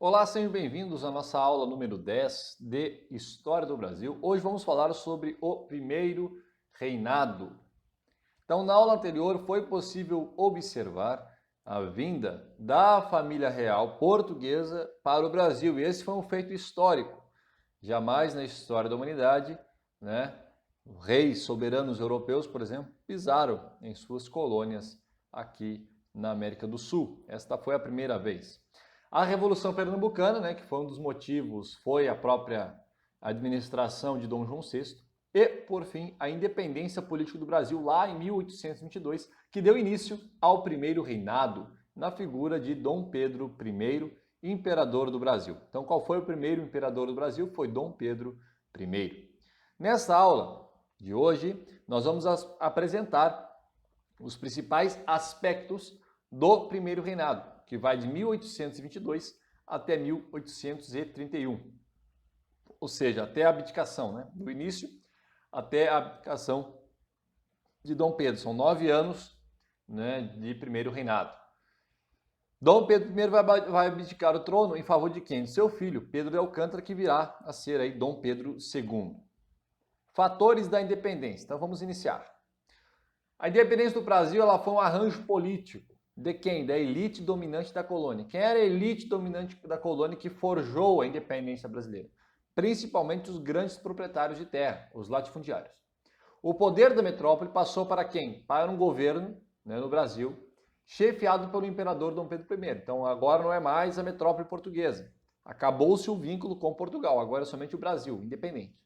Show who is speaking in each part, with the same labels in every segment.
Speaker 1: Olá, sejam bem-vindos à nossa aula número 10 de História do Brasil. Hoje vamos falar sobre o primeiro reinado. Então, na aula anterior foi possível observar a vinda da família real portuguesa para o Brasil. E esse foi um feito histórico. Jamais na história da humanidade, né, reis soberanos europeus, por exemplo, pisaram em suas colônias aqui na América do Sul. Esta foi a primeira vez. A Revolução Pernambucana, né, que foi um dos motivos, foi a própria administração de Dom João VI. E, por fim, a independência política do Brasil, lá em 1822, que deu início ao primeiro reinado, na figura de Dom Pedro I, imperador do Brasil. Então, qual foi o primeiro imperador do Brasil? Foi Dom Pedro I. Nessa aula de hoje, nós vamos apresentar os principais aspectos do primeiro reinado, que vai de 1822 até 1831. Ou seja, até a abdicação, né? Do início até a abdicação de Dom Pedro. São 9 anos, né, de primeiro reinado. Dom Pedro I vai abdicar o trono em favor de quem? De seu filho, Pedro de Alcântara, que virá a ser aí Dom Pedro II. Fatores da independência. Então vamos iniciar. A independência do Brasil ela foi um arranjo político. De quem? Da elite dominante da colônia. Quem era a elite dominante da colônia que forjou a independência brasileira? Principalmente os grandes proprietários de terra, os latifundiários. O poder da metrópole passou para quem? Para um governo, né, no Brasil, chefiado pelo imperador Dom Pedro I. Então agora não é mais a metrópole portuguesa. Acabou-se o vínculo com Portugal, agora é somente o Brasil, independente.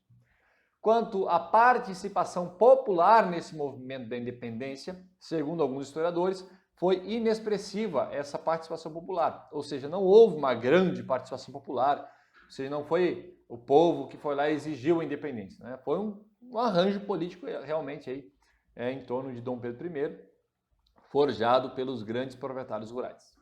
Speaker 1: Quanto à participação popular nesse movimento da independência, segundo alguns historiadores, foi inexpressiva essa participação popular. Ou seja, não houve uma grande participação popular, ou seja, não foi o povo que foi lá e exigiu a independência. Né? Foi um arranjo político realmente aí, em torno de Dom Pedro I, forjado pelos grandes proprietários rurais.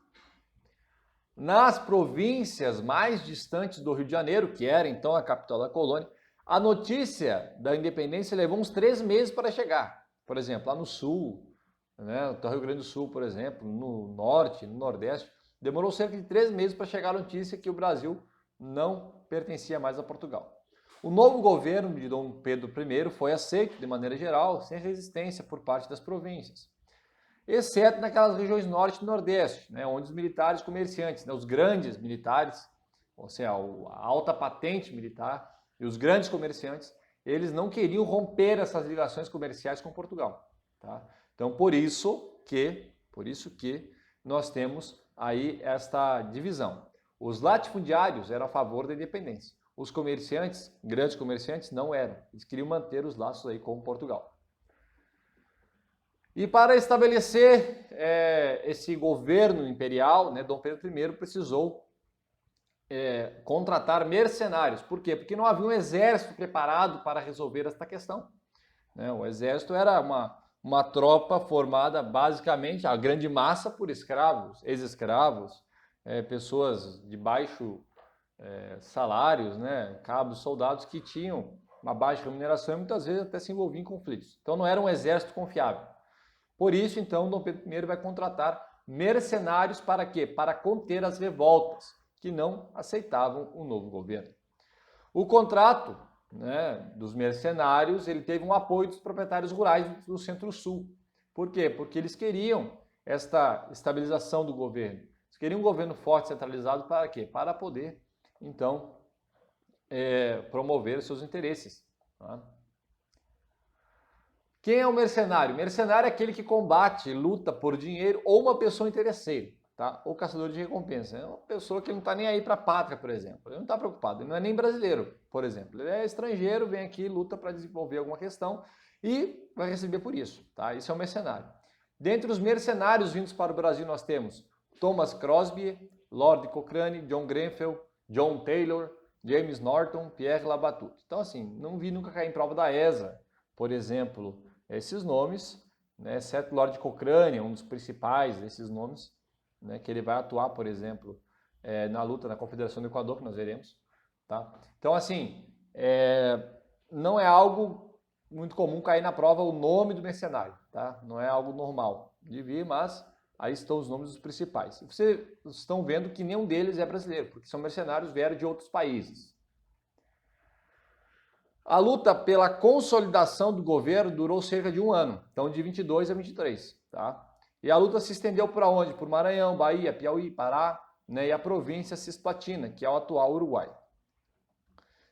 Speaker 1: Nas províncias mais distantes do Rio de Janeiro, que era então a capital da colônia, a notícia da independência levou uns 3 meses para chegar. Por exemplo, lá no sul, né, no Rio Grande do Sul, por exemplo, no norte, no nordeste, demorou cerca de 3 meses para chegar a notícia que o Brasil não pertencia mais a Portugal. O novo governo de Dom Pedro I foi aceito de maneira geral, sem resistência por parte das províncias, exceto naquelas regiões norte e nordeste, né, onde os militares comerciantes, né, os grandes militares, ou seja, a alta patente militar e os grandes comerciantes, eles não queriam romper essas ligações comerciais com Portugal. Tá? Então, por isso que nós temos aí esta divisão. Os latifundiários eram a favor da independência. Os comerciantes, grandes comerciantes, não eram. Eles queriam manter os laços aí com Portugal. E para estabelecer esse governo imperial, né, Dom Pedro I precisou contratar mercenários. Por quê? Porque não havia um exército preparado para resolver esta questão. Né? O exército era uma tropa formada basicamente, a grande massa, por escravos, ex-escravos, pessoas de baixo salários, né? Cabos, soldados que tinham uma baixa remuneração e muitas vezes até se envolviam em conflitos. Então não era um exército confiável. Por isso, então, Dom Pedro I vai contratar mercenários para quê? Para conter as revoltas que não aceitavam o novo governo. O contrato, né, dos mercenários, ele teve um apoio dos proprietários rurais do Centro-Sul. Por quê? Porque eles queriam esta estabilização do governo. Eles queriam um governo forte, centralizado, para quê? Para poder, então, promover os seus interesses. Tá? Quem é o mercenário? Mercenário é aquele que combate, luta por dinheiro ou uma pessoa interesseira, tá? Ou caçador de recompensa. É uma pessoa que não está nem aí para a pátria, por exemplo. Ele não está preocupado, ele não é nem brasileiro, por exemplo. Ele é estrangeiro, vem aqui, luta para desenvolver alguma questão e vai receber por isso, tá? Isso é um mercenário. Dentre os mercenários vindos para o Brasil nós temos Thomas Crosby, Lord Cochrane, John Grenfell, John Taylor, James Norton, Pierre Labatut. Então assim, não vi nunca cair em prova da ESA, por exemplo, esses nomes, né, exceto Lord Cochrane, um dos principais desses nomes, né, que ele vai atuar, por exemplo, na luta na Confederação do Equador, que nós veremos. Tá? Então, assim, não é algo muito comum cair na prova o nome do mercenário. Tá? Não é algo normal de vir, mas Aí estão os nomes dos principais. Vocês estão vendo que nenhum deles é brasileiro, porque são mercenários, vieram de outros países. A luta pela consolidação do governo durou cerca de um ano, então de 22 a 23. Tá? E a luta se estendeu por onde? Por Maranhão, Bahia, Piauí, Pará, né, e a província Cisplatina, que é o atual Uruguai.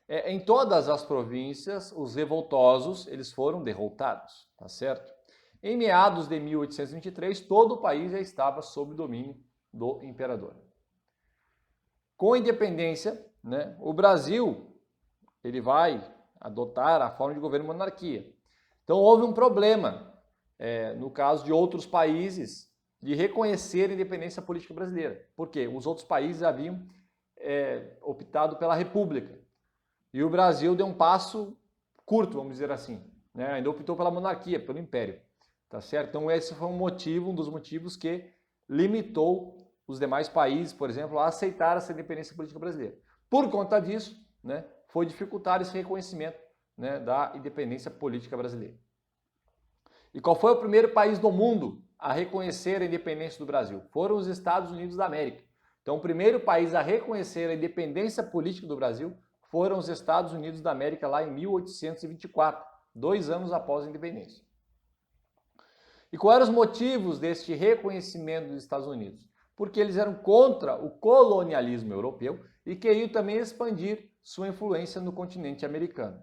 Speaker 1: Em todas as províncias, os revoltosos eles foram derrotados, tá certo? Em meados de 1823, todo o país já estava sob domínio do imperador. Com a independência, né, o Brasil ele vai adotar a forma de governo monarquia. Então houve um problema, no caso de outros países, de reconhecer a independência política brasileira. Por quê? Os outros países haviam optado pela república. E o Brasil deu um passo curto, vamos dizer assim. Né? Ainda optou pela monarquia, pelo império. Tá certo? Então esse foi um dos motivos que limitou os demais países, por exemplo, a aceitar essa independência política brasileira. Por conta disso, né, foi dificultar esse reconhecimento, né, da independência política brasileira. E qual foi o primeiro país do mundo a reconhecer a independência do Brasil? Foram os Estados Unidos da América. Então o primeiro país a reconhecer a independência política do Brasil foram os Estados Unidos da América lá em 1824, 2 anos após a independência. E quais eram os motivos deste reconhecimento dos Estados Unidos? Porque eles eram contra o colonialismo europeu e queriam também expandir sua influência no continente americano.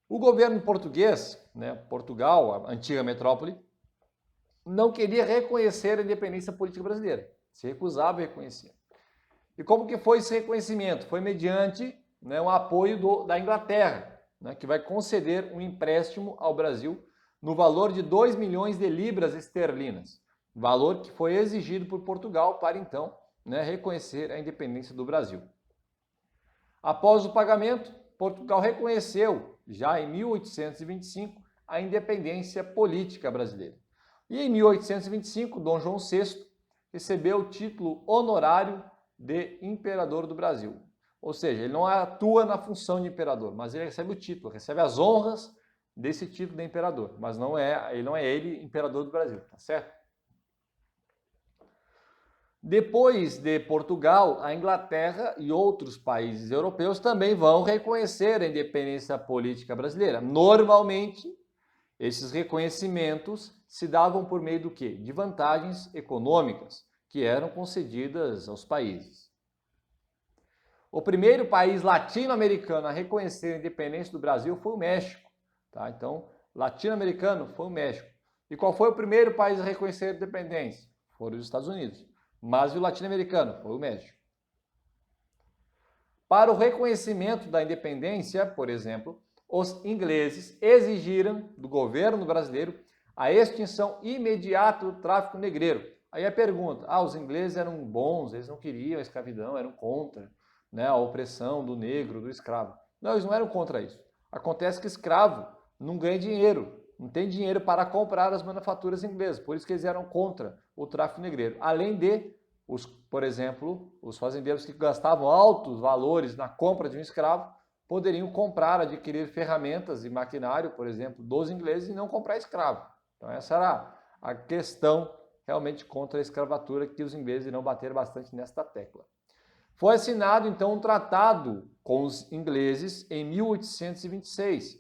Speaker 1: O governo português, né, Portugal, a antiga metrópole, não queria reconhecer a independência política brasileira, se recusava a reconhecer. E como que foi esse reconhecimento? Foi mediante, né, um apoio da Inglaterra, né, que vai conceder um empréstimo ao Brasil no valor de 2 milhões de libras esterlinas, valor que foi exigido por Portugal para então, né, reconhecer a independência do Brasil. Após o pagamento, Portugal reconheceu, já em 1825, a independência política brasileira. E em 1825, Dom João VI recebeu o título honorário de Imperador do Brasil. Ou seja, ele não atua na função de imperador, mas ele recebe o título, recebe as honras desse título de imperador, mas ele não é imperador do Brasil, tá certo? Depois de Portugal, a Inglaterra e outros países europeus também vão reconhecer a independência política brasileira. Normalmente, esses reconhecimentos se davam por meio do quê? De vantagens econômicas que eram concedidas aos países. O primeiro país latino-americano a reconhecer a independência do Brasil foi o México. Tá? Então, latino-americano foi o México. E qual foi o primeiro país a reconhecer a independência? Foram os Estados Unidos. Mas o latino-americano foi o México. Para o reconhecimento da independência, por exemplo, os ingleses exigiram do governo brasileiro a extinção imediata do tráfico negreiro. Aí a pergunta, os ingleses eram bons, eles não queriam a escravidão, eram contra, né, a opressão do negro, do escravo. Não, eles não eram contra isso. Acontece que escravo não ganha dinheiro, não tem dinheiro para comprar as manufaturas inglesas, por isso que eles eram contra o tráfico negreiro. Além de, por exemplo, os fazendeiros que gastavam altos valores na compra de um escravo, poderiam comprar, adquirir ferramentas e maquinário, por exemplo, dos ingleses e não comprar escravo. Então essa era a questão realmente contra a escravatura, que os ingleses irão bater bastante nesta tecla. Foi assinado então um tratado com os ingleses em 1826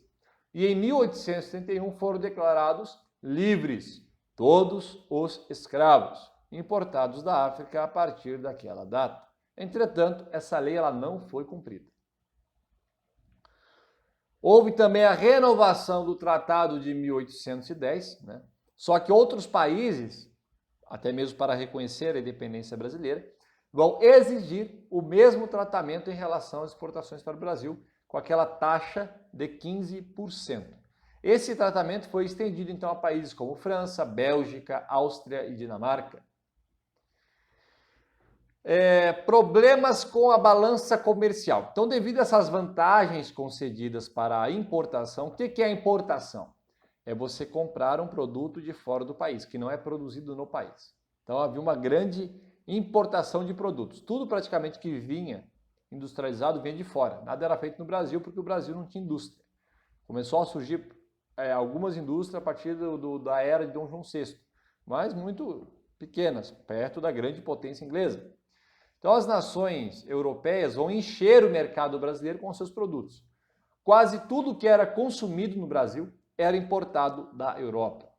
Speaker 1: e em 1871 foram declarados livres todos os escravos importados da África a partir daquela data. Entretanto, essa lei ela não foi cumprida. Houve também a renovação do Tratado de 1810, né? Só que outros países, até mesmo para reconhecer a independência brasileira, vão exigir o mesmo tratamento em relação às exportações para o Brasil, com aquela taxa de 15%. Esse tratamento foi estendido então a países como França, Bélgica, Áustria e Dinamarca. Problemas com a balança comercial. Então, devido a essas vantagens concedidas para a importação, o que é a importação? É você comprar um produto de fora do país, que não é produzido no país. Então, havia uma grande importação de produtos. Tudo praticamente que vinha industrializado vinha de fora. Nada era feito no Brasil, porque o Brasil não tinha indústria. Começou a surgir algumas indústrias a partir da era de Dom João VI. mas muito pequenas, perto da grande potência inglesa. Então as nações europeias vão encher o mercado brasileiro com seus produtos. Quase tudo que era consumido no Brasil era importado da Europa.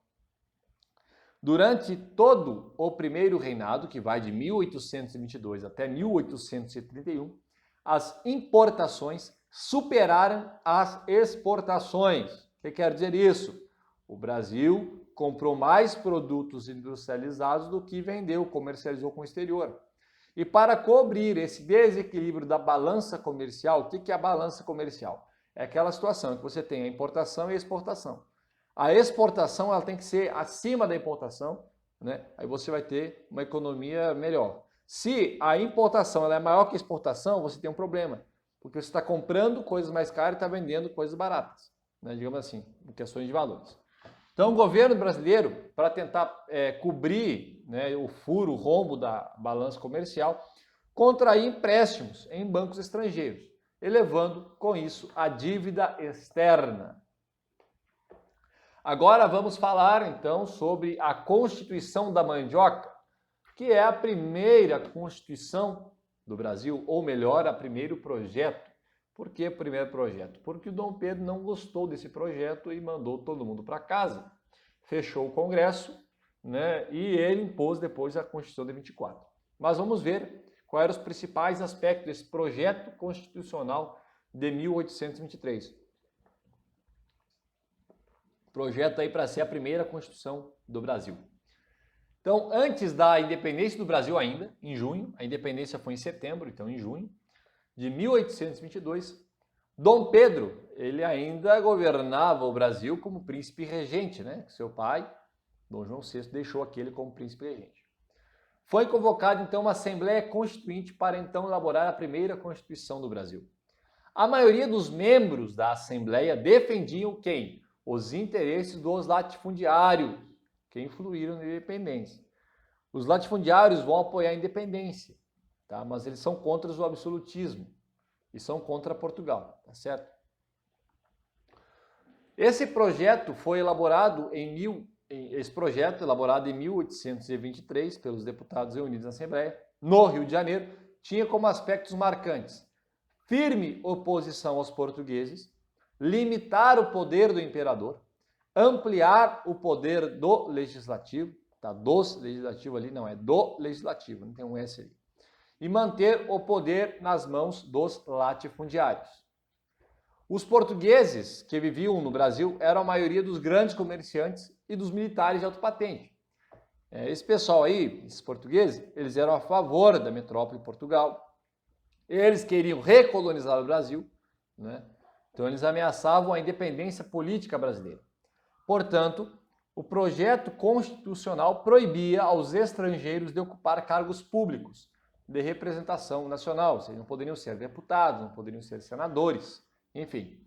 Speaker 1: Durante todo o primeiro reinado, que vai de 1822 até 1831, as importações superaram as exportações. O que quer dizer isso? O Brasil comprou mais produtos industrializados do que vendeu, comercializou com o exterior. E para cobrir esse desequilíbrio da balança comercial, o que é a balança comercial? É aquela situação em que você tem a importação e a exportação. A exportação ela tem que ser acima da importação, né? Aí você vai ter uma economia melhor. Se a importação ela é maior que a exportação, você tem um problema, porque você está comprando coisas mais caras e está vendendo coisas baratas, né? Digamos assim, em questões de valores. Então, o governo brasileiro, para tentar cobrir, né, o furo, o rombo da balança comercial, contraía empréstimos em bancos estrangeiros, elevando com isso a dívida externa. Agora vamos falar então sobre a Constituição da Mandioca, que é a primeira Constituição do Brasil, ou melhor, o primeiro projeto. Por que o primeiro projeto? Porque o Dom Pedro não gostou desse projeto e mandou todo mundo para casa, fechou o Congresso, né, e ele impôs depois a Constituição de 24. Mas vamos ver quais eram os principais aspectos desse projeto constitucional de 1823. Projeto aí para ser a primeira Constituição do Brasil. Então, antes da independência do Brasil ainda, em junho, a independência foi em setembro, então em junho, de 1822, Dom Pedro, ele ainda governava o Brasil como príncipe regente, né? Seu pai, Dom João VI, deixou aquele como príncipe regente. Foi convocada então uma Assembleia Constituinte para então elaborar a primeira Constituição do Brasil. A maioria dos membros da Assembleia defendiam quem? Os interesses dos latifundiários, que influíram na independência. Os latifundiários vão apoiar a independência, tá? Mas eles são contra o absolutismo e são contra Portugal, tá certo? Esse projeto foi elaborado em 1823 pelos deputados reunidos na Assembleia, no Rio de Janeiro, tinha como aspectos marcantes: firme oposição aos portugueses, limitar o poder do imperador, ampliar o poder do legislativo, tá? Dos legislativo ali não é do legislativo, não tem um S ali. E manter o poder nas mãos dos latifundiários. Os portugueses que viviam no Brasil eram a maioria dos grandes comerciantes e dos militares de alta patente. Esse pessoal aí, esses portugueses, eles eram a favor da metrópole de Portugal. Eles queriam recolonizar o Brasil, né? Então eles ameaçavam a independência política brasileira. Portanto, o projeto constitucional proibia aos estrangeiros de ocupar cargos públicos de representação nacional. Ou seja, não poderiam ser deputados, não poderiam ser senadores, enfim.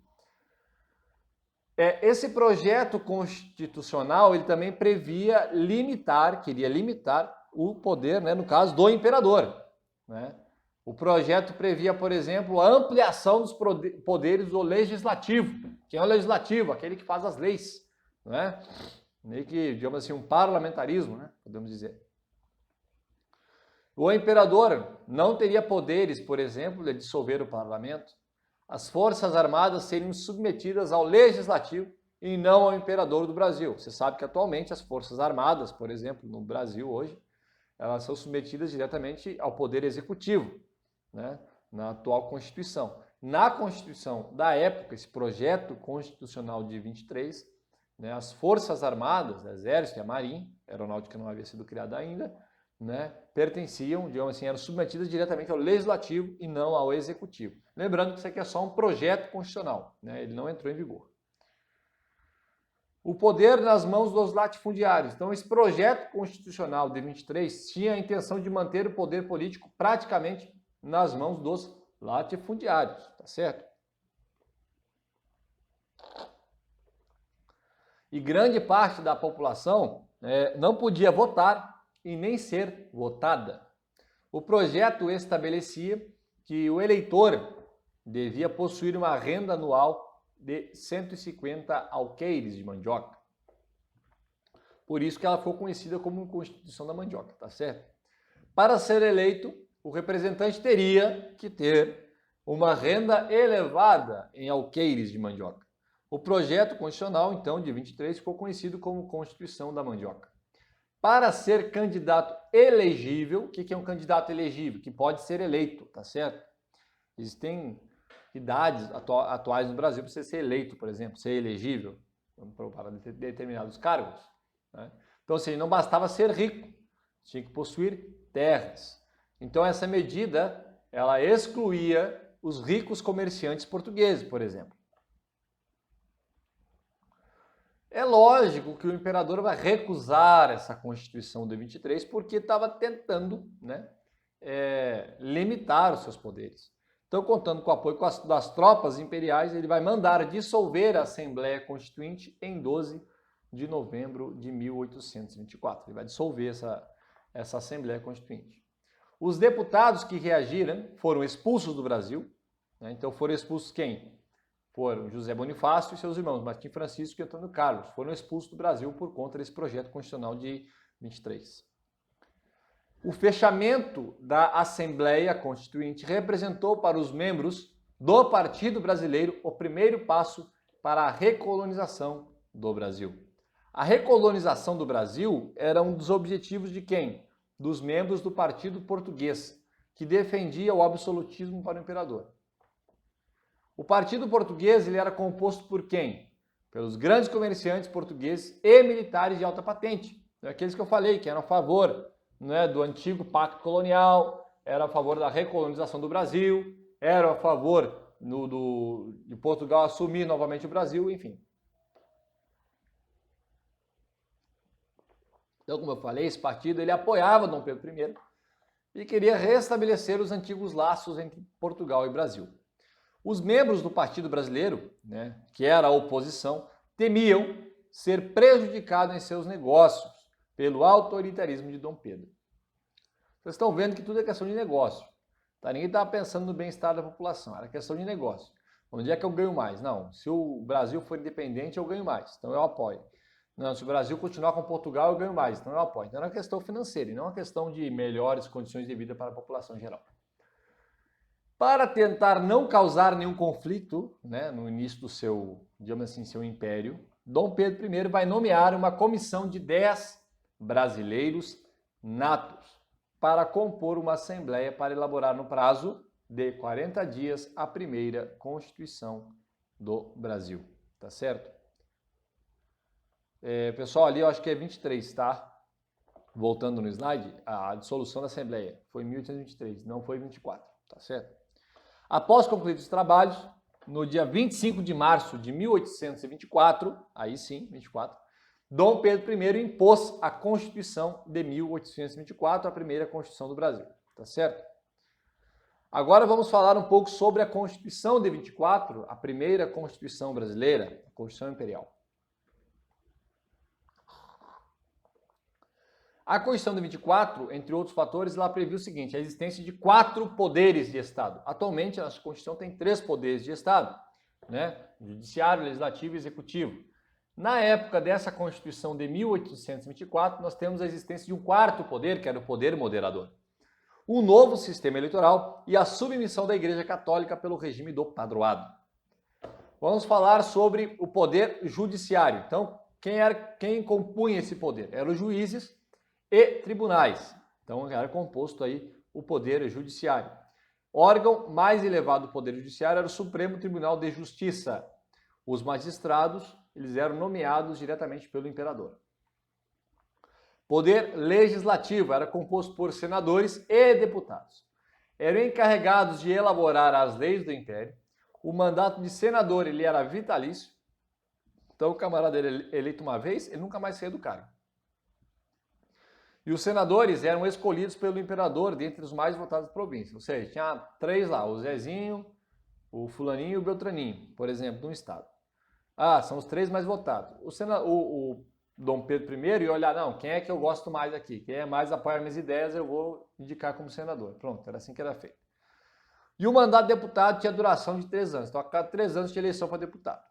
Speaker 1: Esse projeto constitucional ele também queria limitar o poder, né, no caso do imperador, né? O projeto previa, por exemplo, a ampliação dos poderes do legislativo. Quem é o legislativo? Aquele que faz as leis, né? Meio que, digamos assim, um parlamentarismo, né? Podemos dizer. O imperador não teria poderes, por exemplo, de dissolver o parlamento. As forças armadas seriam submetidas ao legislativo e não ao imperador do Brasil. Você sabe que atualmente as forças armadas, por exemplo, no Brasil hoje, elas são submetidas diretamente ao poder executivo, né, na atual Constituição. Na Constituição da época, esse projeto constitucional de 23, né, as Forças Armadas, Exército e a Marinha, a aeronáutica não havia sido criada ainda, né, pertenciam, digamos assim, eram submetidas diretamente ao Legislativo e não ao Executivo. Lembrando que isso aqui é só um projeto constitucional, né, ele não entrou em vigor. O poder nas mãos dos latifundiários. Então, esse projeto constitucional de 23 tinha a intenção de manter o poder político praticamente nas mãos dos latifundiários, tá certo? E grande parte da população não podia votar e nem ser votada. O projeto estabelecia que o eleitor devia possuir uma renda anual de 150 alqueires de mandioca. Por isso que ela ficou conhecida como Constituição da Mandioca, tá certo? Para ser eleito, o representante teria que ter uma renda elevada em alqueires de mandioca. O projeto constitucional, então, de 23, ficou conhecido como Constituição da Mandioca. Para ser candidato elegível, o que é um candidato elegível? Que pode ser eleito, tá certo? Existem idades atuais no Brasil para você ser eleito, por exemplo, ser elegível para determinados cargos, né? Então, assim, não bastava ser rico, tinha que possuir terras. Então, essa medida, ela excluía os ricos comerciantes portugueses, por exemplo. É lógico que o imperador vai recusar essa Constituição de 23 porque estava tentando, né, limitar os seus poderes. Então, contando com o apoio das tropas imperiais, ele vai mandar dissolver a Assembleia Constituinte em 12 de novembro de 1824. Ele vai dissolver essa Assembleia Constituinte. Os deputados que reagiram foram expulsos do Brasil, né? Então foram expulsos quem? Foram José Bonifácio e seus irmãos, Martim Francisco e Antônio Carlos. Foram expulsos do Brasil por conta desse projeto constitucional de 23. O fechamento da Assembleia Constituinte representou para os membros do Partido Brasileiro o primeiro passo para a recolonização do Brasil. A recolonização do Brasil era um dos objetivos de quem? Dos membros do Partido Português, que defendia o absolutismo para o imperador. O Partido Português ele era composto por quem? Pelos grandes comerciantes portugueses e militares de alta patente. Aqueles que eu falei, que eram a favor, né, do antigo pacto colonial, eram a favor da recolonização do Brasil, eram a favor de Portugal assumir novamente o Brasil, enfim. Então, como eu falei, esse partido ele apoiava Dom Pedro I e queria restabelecer os antigos laços entre Portugal e Brasil. Os membros do Partido Brasileiro, né, que era a oposição, temiam ser prejudicados em seus negócios pelo autoritarismo de Dom Pedro. Vocês estão vendo que tudo é questão de negócio. Tá? Ninguém estava pensando no bem-estar da população, era questão de negócio. Onde é que eu ganho mais? Não, se o Brasil for independente, eu ganho mais, então eu apoio. Não, se o Brasil continuar com Portugal, eu ganho mais, então eu apoio. Então era uma questão financeira e não uma questão de melhores condições de vida para a população em geral. Para tentar não causar nenhum conflito, né, no início do seu, digamos assim, seu império, Dom Pedro I vai nomear uma comissão de 10 brasileiros natos para compor uma assembleia para elaborar no prazo de 40 dias a primeira Constituição do Brasil. Tá certo? Pessoal, ali eu acho que é 23, tá? Voltando no slide, a dissolução da Assembleia foi em 1823, não foi 24, tá certo? Após concluídos os trabalhos, no dia 25 de março de 1824, aí sim, 24, Dom Pedro I impôs a Constituição de 1824, a primeira Constituição do Brasil, tá certo? Agora vamos falar um pouco sobre a Constituição de 24, a primeira Constituição brasileira, a Constituição Imperial. A Constituição de 24, entre outros fatores, ela previu o seguinte, a existência de 4 poderes de Estado. Atualmente, a nossa Constituição tem 3 poderes de Estado, né? Judiciário, Legislativo e Executivo. Na época dessa Constituição de 1824, nós temos a existência de um 4º poder, que era o poder moderador. Um novo sistema eleitoral e a submissão da Igreja Católica pelo regime do padroado. Vamos falar sobre o poder judiciário. Então, quem compunha esse poder? Eram os juízes e tribunais. Então, era composto aí o poder judiciário. Órgão mais elevado do poder judiciário era o Supremo Tribunal de Justiça. Os magistrados, eles eram nomeados diretamente pelo imperador. Poder legislativo era composto por senadores e deputados. Eram encarregados de elaborar as leis do império. O mandato de senador, ele era vitalício. Então, o camarada eleito uma vez, ele nunca mais saía do cargo. E os senadores eram escolhidos pelo imperador dentre os mais votados da província. Ou seja, tinha 3 lá, o Zezinho, o Fulaninho e o Beltraninho, por exemplo, de um estado. Ah, são os 3 mais votados. O Dom Pedro I ia olhar, não, quem é que eu gosto mais aqui? Quem é mais apoia minhas ideias, eu vou indicar como senador. Pronto, era assim que era feito. E o mandato de deputado tinha duração de 3 anos. Então, a cada 3 anos tinha eleição para deputado.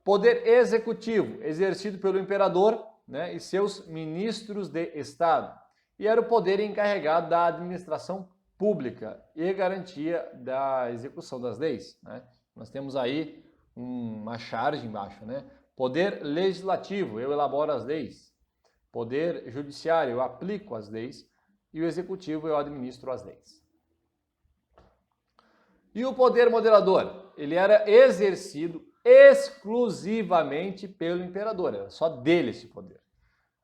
Speaker 1: Poder executivo, exercido pelo imperador, né, e seus ministros de Estado. E era o poder encarregado da administração pública e garantia da execução das leis, né? Nós temos aí uma charge embaixo, né? Poder legislativo, eu elaboro as leis. Poder judiciário, eu aplico as leis. E o executivo, eu administro as leis. E o poder moderador? Ele era exercido exclusivamente pelo imperador, era só dele esse poder,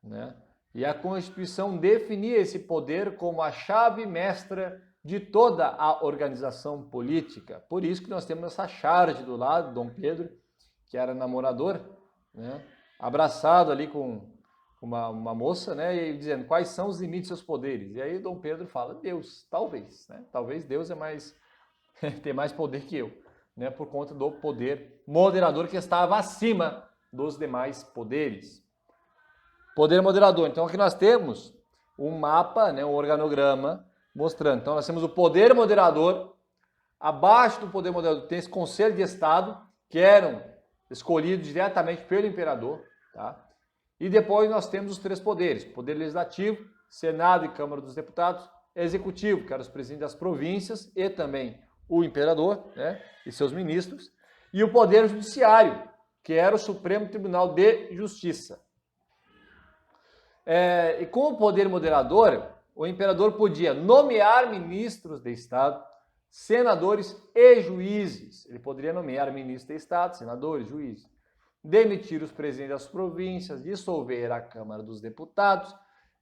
Speaker 1: né? E a Constituição definia esse poder como a chave mestra de toda a organização política. Por isso que nós temos essa charge do lado, Dom Pedro, que era namorador, né, abraçado ali com uma moça, né, e dizendo quais são os limites dos seus poderes. E aí Dom Pedro fala, Deus, talvez, né? Talvez Deus tem mais poder que eu, né, por conta do poder moderador que estava acima dos demais poderes. Poder moderador. Então aqui nós temos um mapa, né, um organograma mostrando. Então nós temos o poder moderador. Abaixo do poder moderador tem esse Conselho de Estado, que eram escolhidos diretamente pelo imperador, tá? E depois nós temos os três poderes: poder legislativo, Senado e Câmara dos Deputados, executivo, que eram os presidentes das províncias e também o imperador, né, e seus ministros, e o poder judiciário, que era o Supremo Tribunal de Justiça. E com o poder moderador, o imperador podia nomear ministros de Estado, senadores e juízes. Ele poderia nomear ministros de Estado, senadores, juízes. Demitir os presidentes das províncias, dissolver a Câmara dos Deputados,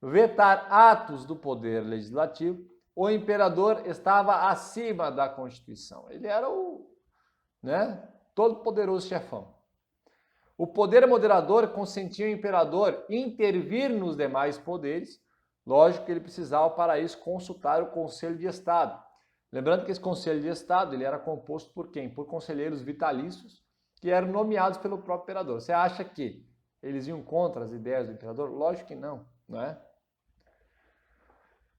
Speaker 1: vetar atos do poder legislativo. O imperador estava acima da Constituição. Ele era o, né, todo-poderoso chefão. O poder moderador consentia ao imperador intervir nos demais poderes. Lógico que ele precisava, para isso, consultar o Conselho de Estado. Lembrando que esse Conselho de Estado ele era composto por quem? Por conselheiros vitalícios, que eram nomeados pelo próprio imperador. Você acha que eles iam contra as ideias do imperador? Lógico que não, não é?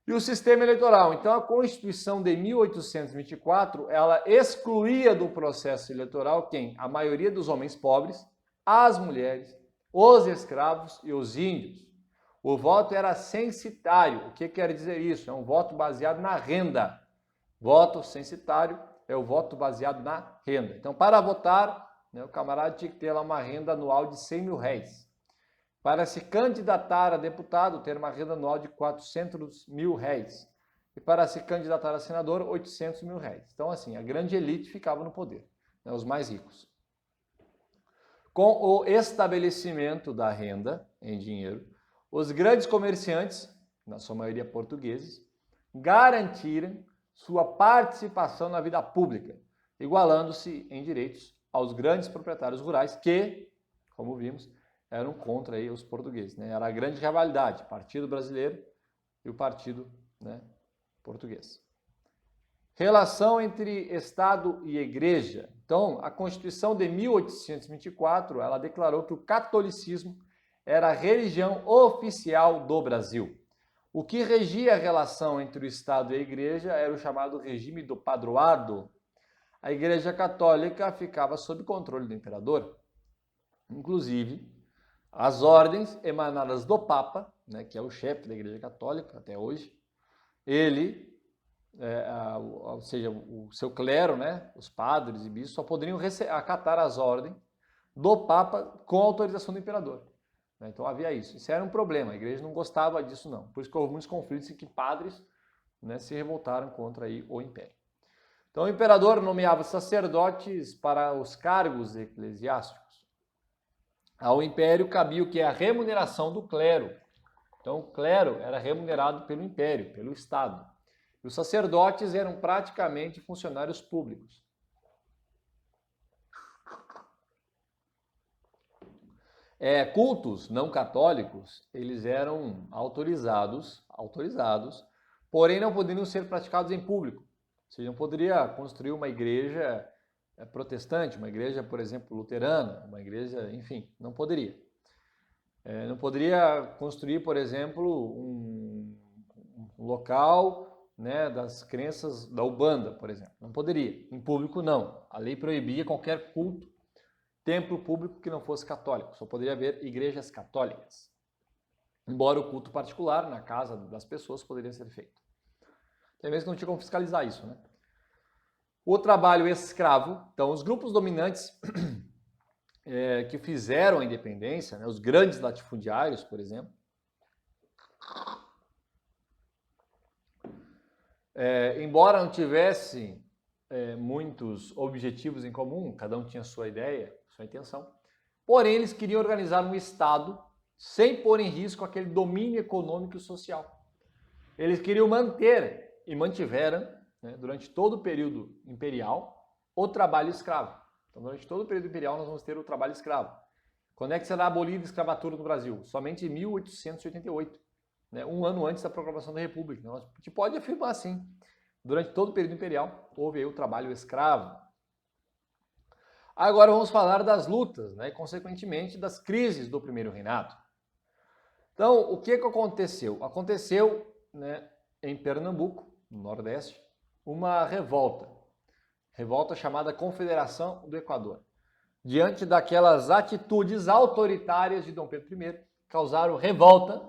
Speaker 1: E o sistema eleitoral? Então, a Constituição de 1824, ela excluía do processo eleitoral quem? A maioria dos homens pobres, as mulheres, os escravos e os índios. O voto era censitário. O que quer dizer isso? É um voto baseado na renda. Voto censitário é o voto baseado na renda. Então, para votar, né, o camarada tinha que ter lá uma renda anual de 100 mil réis. Para se candidatar a deputado, ter uma renda anual de 400 mil réis. E para se candidatar a senador, 800 mil réis. Então, assim, a grande elite ficava no poder, né, os mais ricos. Com o estabelecimento da renda em dinheiro, os grandes comerciantes, na sua maioria portugueses, garantiram sua participação na vida pública, igualando-se em direitos aos grandes proprietários rurais que, como vimos, eram contra aí os portugueses, né? Era a grande rivalidade, Partido Brasileiro e o Partido, né, português. Relação entre Estado e Igreja. Então, a Constituição de 1824, ela declarou que o catolicismo era a religião oficial do Brasil. O que regia a relação entre o Estado e a Igreja era o chamado regime do padroado. A Igreja Católica ficava sob controle do imperador. Inclusive, as ordens emanadas do Papa, né, que é o chefe da Igreja Católica até hoje, ele, ou seja, o seu clero, né, os padres e bispos, só poderiam acatar as ordens do Papa com autorização do imperador. Então havia isso. Isso era um problema, a igreja não gostava disso não. Por isso que houve muitos conflitos em que padres, né, se revoltaram contra aí o império. Então o imperador nomeava sacerdotes para os cargos eclesiásticos. Ao império cabia o que é a remuneração do clero. Então o clero era remunerado pelo império, pelo Estado. E os sacerdotes eram praticamente funcionários públicos. Cultos não católicos, eles eram autorizados, porém não poderiam ser praticados em público. Você não poderia construir uma igreja protestante, uma igreja, por exemplo, luterana, uma igreja, enfim, não poderia. Não poderia construir, por exemplo, um local, né, das crenças da Umbanda, por exemplo. Não poderia. Em público, não. A lei proibia qualquer culto templo público que não fosse católico, só poderia haver igrejas católicas. Embora o culto particular, na casa das pessoas, poderia ser feito. Tem vezes que não tinha como fiscalizar isso, né? O trabalho escravo, então os grupos dominantes que fizeram a independência, né, os grandes latifundiários, por exemplo, embora não tivessem muitos objetivos em comum, cada um tinha sua ideia, sua intenção, porém eles queriam organizar um Estado sem pôr em risco aquele domínio econômico e social. Eles queriam manter e mantiveram, né, durante todo o período imperial, o trabalho escravo. Então, durante todo o período imperial, nós vamos ter o trabalho escravo. Quando é que será abolida a escravatura no Brasil? Somente em 1888, né, um ano antes da proclamação da República. Então, a gente pode afirmar assim, durante todo o período imperial, houve aí o trabalho escravo. Agora vamos falar das lutas, né, e consequentemente das crises do primeiro reinado. Então, o que aconteceu? Aconteceu, né, em Pernambuco, no Nordeste, uma revolta chamada Confederação do Equador. Diante daquelas atitudes autoritárias de Dom Pedro I, causaram revolta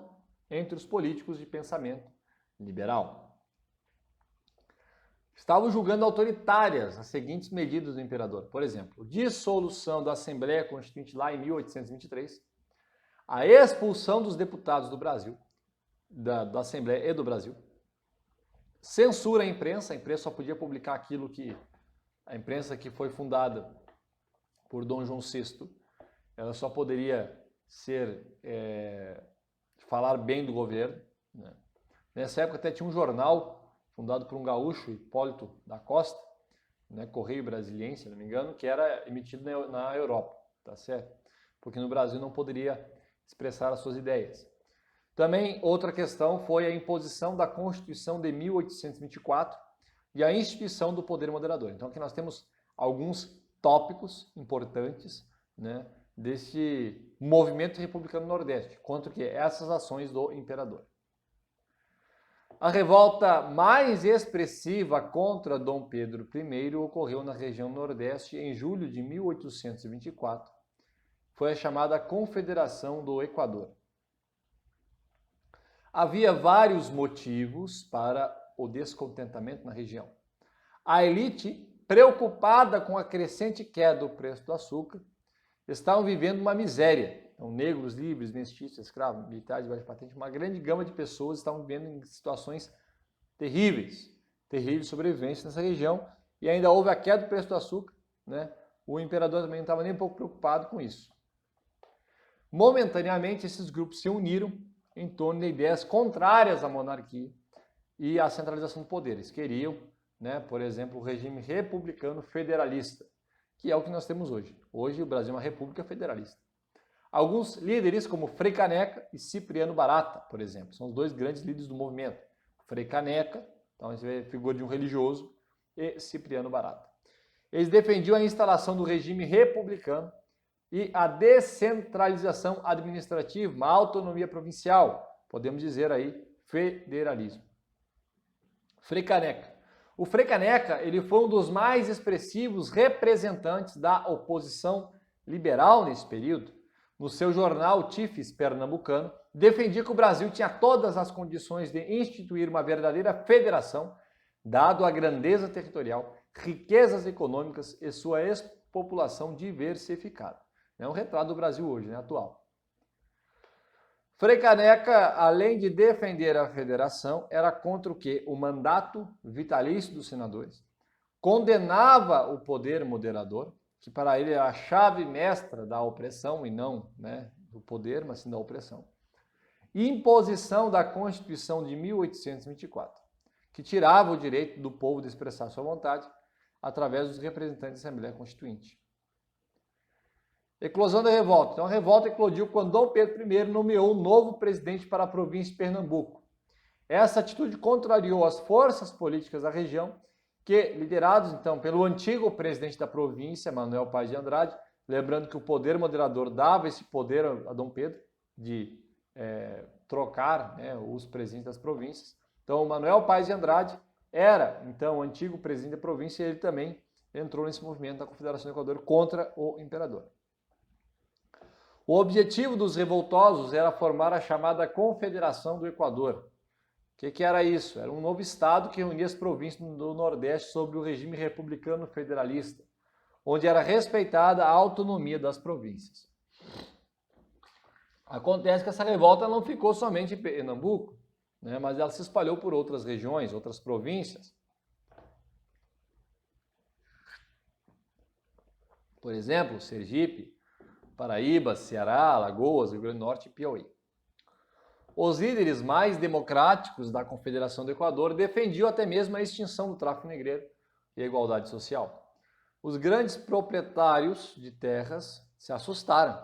Speaker 1: entre os políticos de pensamento liberal. Estavam julgando autoritárias as seguintes medidas do imperador. Por exemplo, dissolução da Assembleia Constituinte lá em 1823, a expulsão dos deputados do Brasil, da Assembleia e do Brasil, censura à imprensa, a imprensa só podia publicar aquilo que a imprensa que foi fundada por Dom João VI, ela só poderia falar bem do governo, né? Nessa época até tinha um jornal fundado por um gaúcho, Hipólito da Costa, né, Correio Brasiliense, se não me engano, que era emitido na Europa, tá certo? Porque no Brasil não poderia expressar as suas ideias. Também outra questão foi a imposição da Constituição de 1824 e a instituição do poder moderador. Então aqui nós temos alguns tópicos importantes, né, desse movimento republicano no Nordeste, contra que essas ações do imperador. A revolta mais expressiva contra Dom Pedro I ocorreu na região Nordeste em julho de 1824. Foi a chamada Confederação do Equador. Havia vários motivos para o descontentamento na região. A elite, preocupada com a crescente queda do preço do açúcar, estavam vivendo uma miséria. Então, negros, livres, mestiços, escravos, militares de baixa patente, uma grande gama de pessoas estavam vivendo em situações terríveis de sobrevivência nessa região, e ainda houve a queda do preço do açúcar, né? O imperador também não estava nem um pouco preocupado com isso. Momentaneamente, esses grupos se uniram em torno de ideias contrárias à monarquia e à centralização do poder. Eles queriam, né, por exemplo, o regime republicano federalista, que é o que nós temos hoje. Hoje o Brasil é uma república federalista. Alguns líderes, como Frei Caneca e Cipriano Barata, por exemplo, são os dois grandes líderes do movimento. Frei Caneca, então você vê a figura de um religioso, e Cipriano Barata. Eles defendiam a instalação do regime republicano e a descentralização administrativa, uma autonomia provincial, podemos dizer aí, federalismo. Frei Caneca. O Frei Caneca, ele foi um dos mais expressivos representantes da oposição liberal nesse período. No seu jornal Tifes Pernambucano, defendia que o Brasil tinha todas as condições de instituir uma verdadeira federação, dado a grandeza territorial, riquezas econômicas e sua população diversificada. É um retrato do Brasil hoje, né, atual. Frei Caneca, além de defender a federação, era contra o quê? O mandato vitalício dos senadores. Condenava o poder moderador, que para ele era a chave mestra da opressão, e não, né, do poder, mas sim da opressão. E imposição da Constituição de 1824, que tirava o direito do povo de expressar sua vontade através dos representantes da Assembleia Constituinte. Eclosão da revolta. Então a revolta eclodiu quando Dom Pedro I nomeou um novo presidente para a província de Pernambuco. Essa atitude contrariou as forças políticas da região, que, liderados então pelo antigo presidente da província, Manuel Paes de Andrade, lembrando que o poder moderador dava esse poder a Dom Pedro de trocar, né, os presidentes das províncias. Então, Manuel Paes de Andrade era então o antigo presidente da província e ele também entrou nesse movimento da Confederação do Equador contra o imperador. O objetivo dos revoltosos era formar a chamada Confederação do Equador. O que era isso? Era um novo estado que reunia as províncias do Nordeste sob o regime republicano federalista, onde era respeitada a autonomia das províncias. Acontece que essa revolta não ficou somente em Pernambuco, né, mas ela se espalhou por outras regiões, outras províncias. Por exemplo, Sergipe, Paraíba, Ceará, Alagoas, Rio Grande do Norte e Piauí. Os líderes mais democráticos da Confederação do Equador defendiam até mesmo a extinção do tráfico negreiro e a igualdade social. Os grandes proprietários de terras se assustaram,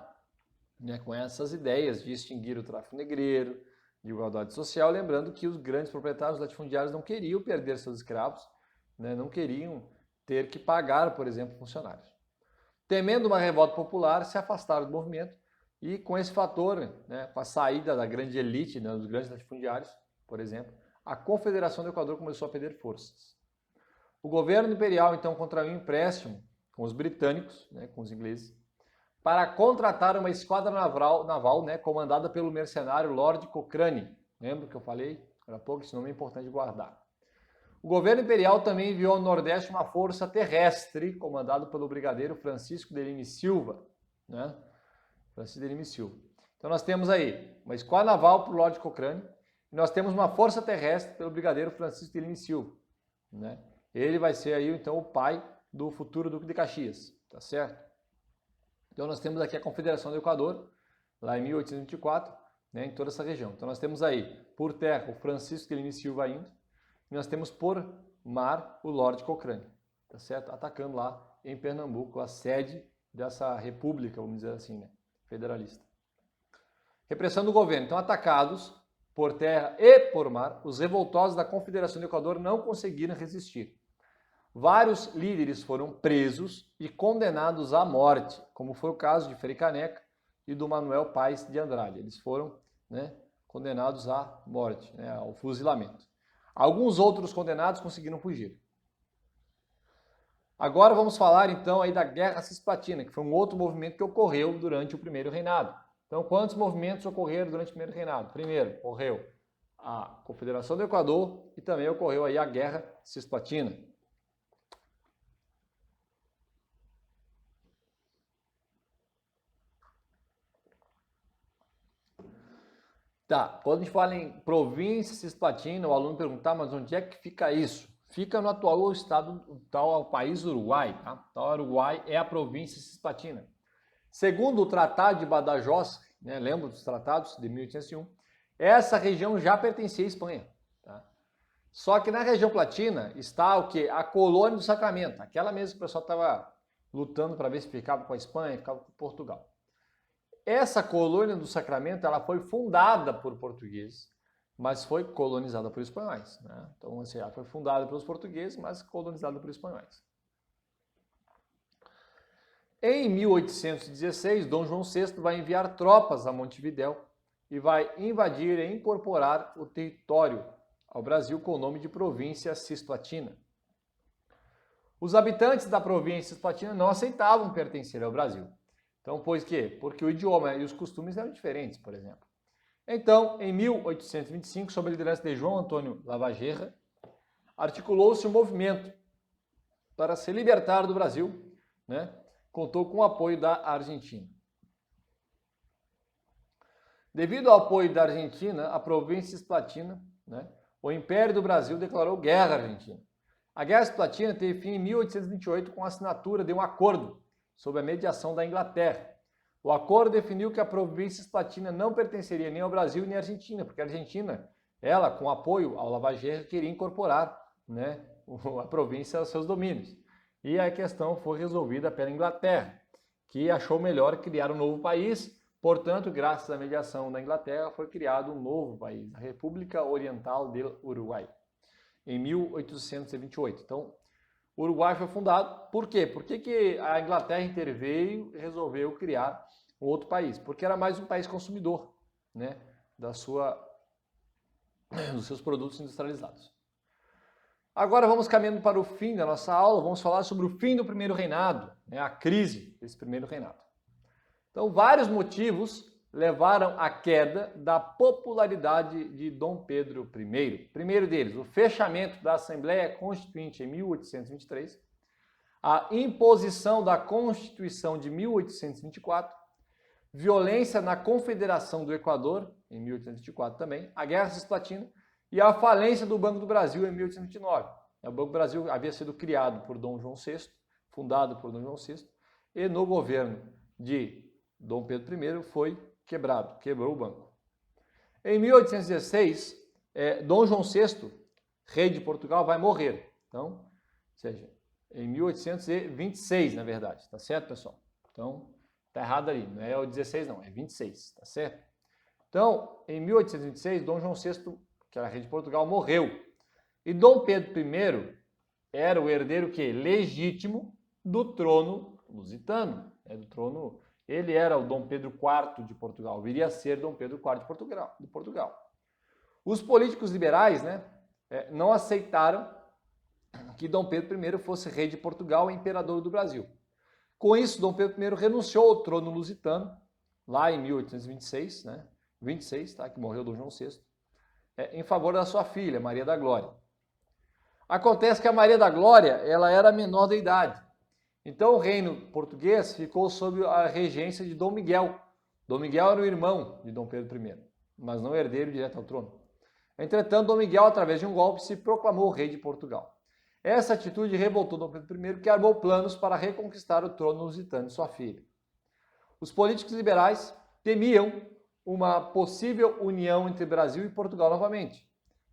Speaker 1: né, com essas ideias de extinguir o tráfico negreiro, de igualdade social, lembrando que os grandes proprietários latifundiários não queriam perder seus escravos, né, não queriam ter que pagar, por exemplo, funcionários. Temendo uma revolta popular, se afastaram do movimento e com esse fator, né, com a saída da grande elite, né, dos grandes latifundiários, por exemplo, a Confederação do Equador começou a perder forças. O governo imperial, então, contraiu um empréstimo com os britânicos, né, com os ingleses, para contratar uma esquadra naval, né, comandada pelo mercenário Lord Cochrane. Lembra que eu falei? Há pouco, esse nome é importante guardar. O governo imperial também enviou ao Nordeste uma força terrestre, comandada pelo brigadeiro Francisco de Lima e Silva. Né? Francisco de Lima e Silva. Então nós temos aí uma esquadra naval para o Lord Cochrane, e nós temos uma força terrestre pelo brigadeiro Francisco de Lima e Silva. Né? Ele vai ser aí, então, o pai do futuro Duque de Caxias, tá certo? Então nós temos aqui a Confederação do Equador, lá em 1824, né, em toda essa região. Então nós temos aí, por terra, o Francisco de Lima e Silva indo, e nós temos por mar o Lord Cochrane, tá certo? Atacando lá em Pernambuco, a sede dessa república, vamos dizer assim, né, federalista. Repressão do governo. Então, atacados por terra e por mar, os revoltosos da Confederação do Equador não conseguiram resistir. Vários líderes foram presos e condenados à morte, como foi o caso de Frei Caneca e do Manuel Paes de Andrade. Eles foram, né, condenados à morte, né, ao fuzilamento. Alguns outros condenados conseguiram fugir. Agora vamos falar então aí da Guerra Cisplatina, que foi um outro movimento que ocorreu durante o primeiro reinado. Então, quantos movimentos ocorreram durante o primeiro reinado? Primeiro, ocorreu a Confederação do Equador e também ocorreu aí a Guerra Cisplatina. Tá, quando a gente fala em província cisplatina, o aluno perguntar, mas onde é que fica isso? Fica no atual estado, tal país Uruguai, tá? Então, o Uruguai é a província cisplatina. Segundo o Tratado de Badajoz, né, lembra dos tratados de 1801, essa região já pertencia à Espanha, tá? Só que na região platina está o quê? A colônia do Sacramento, aquela mesmo que o pessoal estava lutando para ver se ficava com a Espanha, ficava com Portugal. Essa colônia do Sacramento, ela foi fundada por portugueses, mas foi colonizada por espanhóis, né? Então, assim, ela foi fundada pelos portugueses, mas colonizada por espanhóis. Em 1816, Dom João VI vai enviar tropas a Montevidéu e vai invadir e incorporar o território ao Brasil com o nome de Província Cisplatina. Os habitantes da província Cisplatina não aceitavam pertencer ao Brasil. Então, pois quê? Porque o idioma e os costumes eram diferentes, por exemplo. Então, em 1825, sob a liderança de João Antônio Lavalleja, articulou-se um movimento para se libertar do Brasil, né? Contou com o apoio da Argentina. Devido ao apoio da Argentina, a província Cisplatina, né, o Império do Brasil declarou guerra à Argentina. A Guerra Cisplatina teve fim em 1828 com a assinatura de um acordo sob a mediação da Inglaterra. O acordo definiu que a província Cisplatina não pertenceria nem ao Brasil nem à Argentina, porque a Argentina, ela, com apoio ao Lavalleja, queria incorporar, né, a província aos seus domínios. E a questão foi resolvida pela Inglaterra, que achou melhor criar um novo país. Portanto, graças à mediação da Inglaterra, foi criado um novo país, a República Oriental do Uruguai, em 1828. Então, o Uruguai foi fundado. Por quê? Por que a Inglaterra interveio e resolveu criar um outro país? Porque era mais um país consumidor, né, dos seus produtos industrializados. Agora vamos caminhando para o fim da nossa aula, vamos falar sobre o fim do primeiro reinado, né, a crise desse primeiro reinado. Então, vários motivos levaram à queda da popularidade de Dom Pedro I. Primeiro deles, o fechamento da Assembleia Constituinte em 1823, a imposição da Constituição de 1824, violência na Confederação do Equador, em 1824 também, a Guerra Cisplatina e a falência do Banco do Brasil em 1829. O Banco do Brasil havia sido criado por Dom João VI, fundado por Dom João VI, e no governo de Dom Pedro I foi quebrado, quebrou o banco. Em 1816, Dom João VI, rei de Portugal, vai morrer. Então, ou seja, em 1826, na verdade, tá certo, pessoal? Então, tá errado ali, não é o 16 não, é 26, tá certo? Então, em 1826, Dom João VI, que era rei de Portugal, morreu. E Dom Pedro I era o herdeiro que legítimo do trono lusitano, do trono. Ele era o Dom Pedro IV de Portugal, viria a ser Dom Pedro IV de Portugal. Os políticos liberais, não aceitaram que Dom Pedro I fosse rei de Portugal e imperador do Brasil. Com isso, Dom Pedro I renunciou ao trono lusitano, lá em 1826, 26, que morreu Dom João VI, em favor da sua filha, Maria da Glória. Acontece que a Maria da Glória, ela era menor da idade. Então o reino português ficou sob a regência de Dom Miguel. Dom Miguel era o irmão de Dom Pedro I, mas não herdeiro direto ao trono. Entretanto, Dom Miguel, através de um golpe, se proclamou rei de Portugal. Essa atitude revoltou Dom Pedro I, que armou planos para reconquistar o trono lusitano de sua filha. Os políticos liberais temiam uma possível união entre Brasil e Portugal novamente,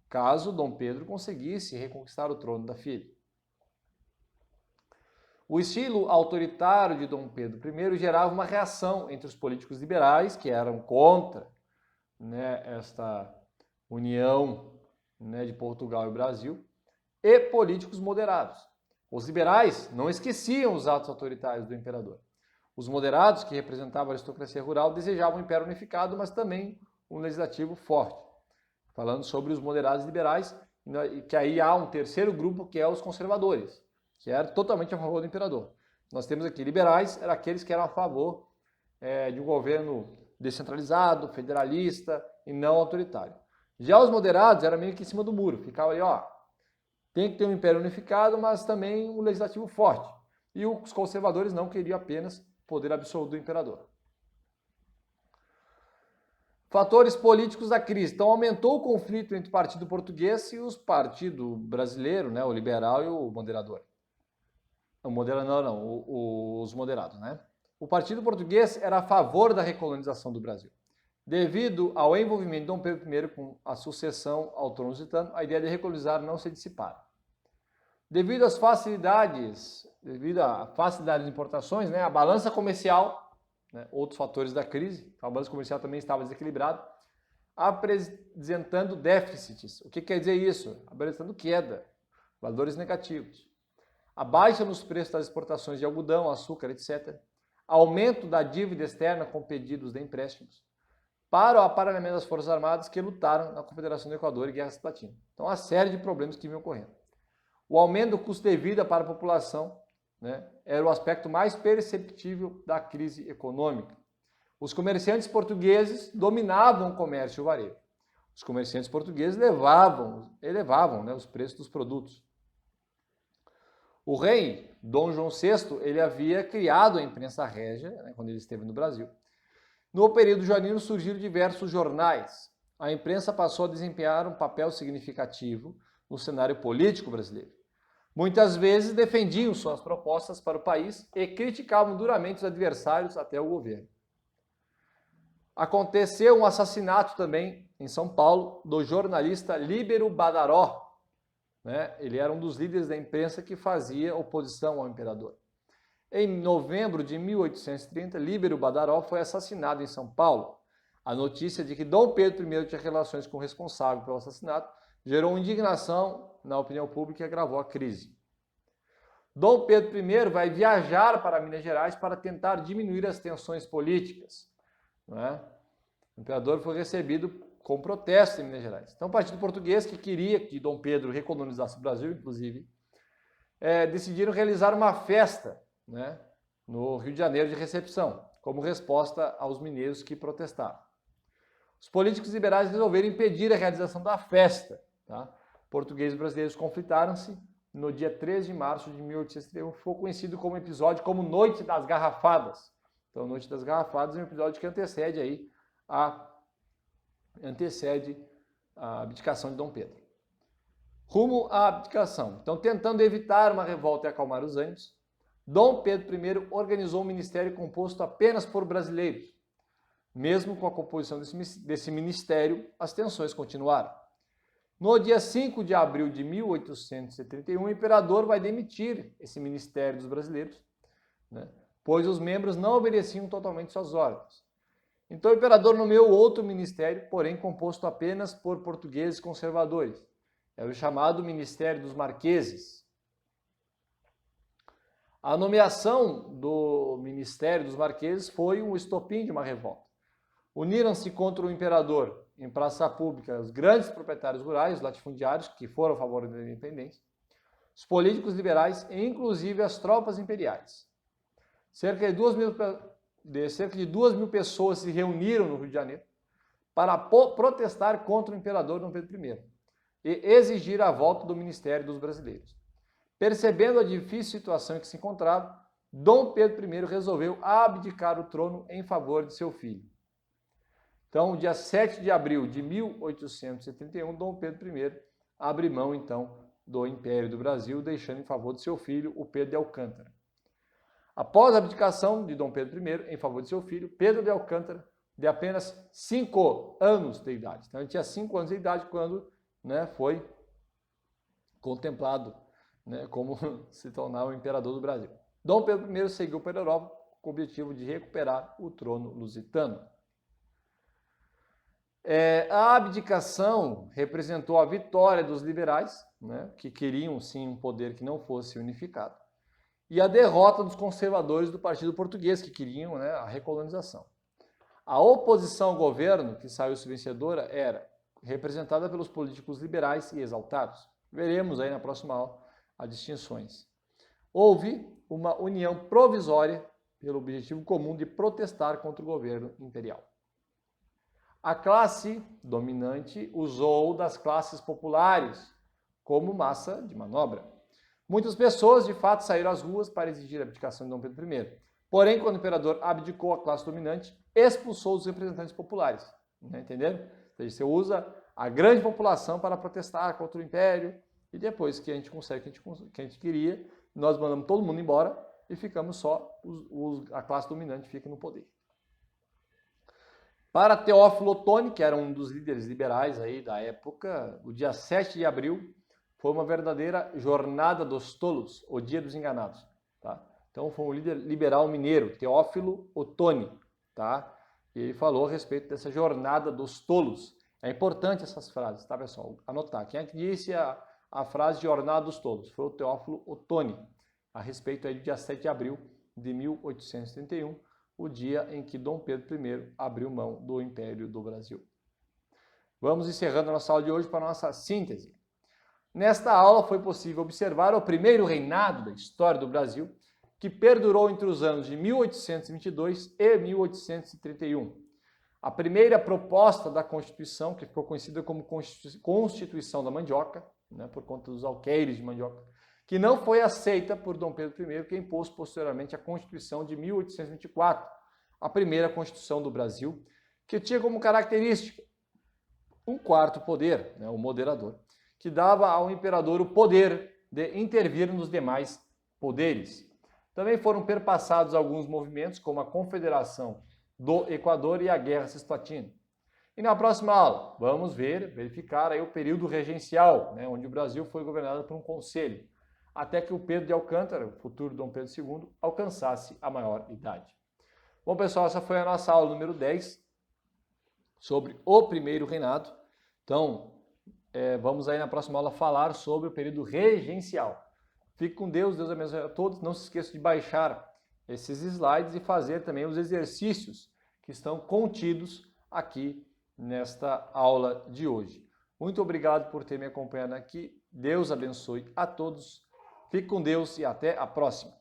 Speaker 1: caso Dom Pedro conseguisse reconquistar o trono da filha. O estilo autoritário de Dom Pedro I gerava uma reação entre os políticos liberais, que eram contra esta união de Portugal e Brasil, e políticos moderados. Os liberais não esqueciam os atos autoritários do imperador. Os moderados, que representavam a aristocracia rural, desejavam um império unificado, mas também um legislativo forte. Falando sobre os moderados liberais, que aí há um terceiro grupo, que é os conservadores, que era totalmente a favor do imperador. Nós temos aqui liberais, eram aqueles que eram a favor de um governo descentralizado, federalista e não autoritário. Já os moderados eram meio que em cima do muro, ficavam ali, tem que ter um império unificado, mas também um legislativo forte. E os conservadores não queriam apenas poder absoluto do imperador. Fatores políticos da crise. Então aumentou o conflito entre o partido português e os partido brasileiro, o liberal e o moderador. Os moderados, O partido português era a favor da recolonização do Brasil. Devido ao envolvimento de Dom Pedro I com a sucessão ao trono lusitano, a ideia de recolonizar não se dissipara. Devido à facilidade de importações, a balança comercial, outros fatores da crise, a balança comercial também estava desequilibrada, apresentando déficits. O que quer dizer isso? Apresentando queda, valores negativos. A baixa nos preços das exportações de algodão, açúcar, etc. Aumento da dívida externa com pedidos de empréstimos. Para o aparelhamento das Forças Armadas que lutaram na Confederação do Equador e Guerra Cisplatina. Então, uma série de problemas que vinham ocorrendo. O aumento do custo de vida para a população era o aspecto mais perceptível da crise econômica. Os comerciantes portugueses dominavam o comércio e o varejo. Os comerciantes portugueses elevavam os preços dos produtos. O rei, Dom João VI, ele havia criado a imprensa régia, quando ele esteve no Brasil. No período joanino surgiram diversos jornais. A imprensa passou a desempenhar um papel significativo no cenário político brasileiro. Muitas vezes defendiam suas propostas para o país e criticavam duramente os adversários até o governo. Aconteceu um assassinato também em São Paulo do jornalista Líbero Badaró. Ele era um dos líderes da imprensa que fazia oposição ao imperador. Em novembro de 1830, Líbero Badaró foi assassinado em São Paulo. A notícia de que Dom Pedro I tinha relações com o responsável pelo assassinato gerou indignação na opinião pública e agravou a crise. Dom Pedro I vai viajar para Minas Gerais para tentar diminuir as tensões políticas. O imperador foi recebido com protesto em Minas Gerais. Então o partido português, que queria que Dom Pedro recolonizasse o Brasil, inclusive, decidiram realizar uma festa no Rio de Janeiro de recepção. como resposta aos mineiros que protestaram. Os políticos liberais resolveram impedir a realização da festa. Tá? Portugueses e brasileiros conflitaram-se no dia 13 de março de 1831, ficou conhecido como episódio como Noite das Garrafadas. Então, Noite das Garrafadas é um episódio que antecede a abdicação de Dom Pedro. Rumo à abdicação. Então, tentando evitar uma revolta e acalmar os ânimos, Dom Pedro I organizou um ministério composto apenas por brasileiros. Mesmo com a composição desse ministério, as tensões continuaram. No dia 5 de abril de 1831, o imperador vai demitir esse ministério dos brasileiros, né, pois os membros não obedeciam totalmente suas ordens. Então o imperador nomeou outro ministério, porém composto apenas por portugueses conservadores. Era o chamado Ministério dos Marqueses. A nomeação do Ministério dos Marqueses foi um estopim de uma revolta. Uniram-se contra o imperador em praça pública os grandes proprietários rurais, os latifundiários, que foram a favor da independência, os políticos liberais e inclusive as tropas imperiais. Cerca de 2 mil pessoas se reuniram no Rio de Janeiro para protestar contra o imperador Dom Pedro I e exigir a volta do Ministério dos Brasileiros. Percebendo a difícil situação em que se encontrava, Dom Pedro I resolveu abdicar o trono em favor de seu filho. Então, dia 7 de abril de 1831, Dom Pedro I abre mão, então, do Império do Brasil, deixando em favor de seu filho, o Pedro de Alcântara. Após a abdicação de Dom Pedro I, em favor de seu filho, Pedro de Alcântara, de apenas 5 anos de idade. Então, ele tinha 5 anos de idade quando, né, foi contemplado, né, como se tornar o imperador do Brasil. Dom Pedro I seguiu para a Europa com o objetivo de recuperar o trono lusitano. A abdicação representou a vitória dos liberais, né, que queriam sim um poder que não fosse unificado, e a derrota dos conservadores do Partido Português, que queriam, né, a recolonização. A oposição ao governo, que saiu-se vencedora, era representada pelos políticos liberais e exaltados. Veremos aí na próxima aula as distinções. Houve uma união provisória pelo objetivo comum de protestar contra o governo imperial. A classe dominante usou das classes populares como massa de manobra. Muitas pessoas, de fato, saíram às ruas para exigir a abdicação de Dom Pedro I. Porém, quando o imperador abdicou, a classe dominante expulsou os representantes populares. Entenderam? Ou seja, você usa a grande população para protestar contra o império e depois que a gente consegue o que a gente queria, nós mandamos todo mundo embora e ficamos só, a classe dominante fica no poder. Para Teófilo Otoni, que era um dos líderes liberais aí da época, o dia 7 de abril foi uma verdadeira jornada dos tolos, o dia dos enganados. Tá? Então foi um líder liberal mineiro, Teófilo Otoni. Tá? E ele falou a respeito dessa jornada dos tolos. É importante essas frases, tá, pessoal? Anotar. Quem é que disse a frase jornada dos tolos? Foi o Teófilo Otoni, a respeito aí do dia 7 de abril de 1831, o dia em que Dom Pedro I abriu mão do Império do Brasil. Vamos encerrando a nossa aula de hoje para a nossa síntese. Nesta aula foi possível observar o primeiro reinado da história do Brasil, que perdurou entre os anos de 1822 e 1831. A primeira proposta da Constituição, que ficou conhecida como Constituição da Mandioca, né, por conta dos alqueires de mandioca, que não foi aceita por Dom Pedro I, que impôs posteriormente a Constituição de 1824, a primeira Constituição do Brasil, que tinha como característica um quarto poder, né, o moderador, que dava ao imperador o poder de intervir nos demais poderes. Também foram perpassados alguns movimentos, como a Confederação do Equador e a Guerra Cisplatina. E na próxima aula, vamos verificar aí o período regencial, né, onde o Brasil foi governado por um conselho, até que o Pedro de Alcântara, o futuro Dom Pedro II, alcançasse a maior idade. Bom, pessoal, essa foi a nossa aula número 10 sobre o primeiro reinado. Então, vamos aí na próxima aula falar sobre o período regencial. Fique com Deus, Deus abençoe a todos. Não se esqueça de baixar esses slides e fazer também os exercícios que estão contidos aqui nesta aula de hoje. Muito obrigado por ter me acompanhado aqui. Deus abençoe a todos. Fique com Deus e até a próxima.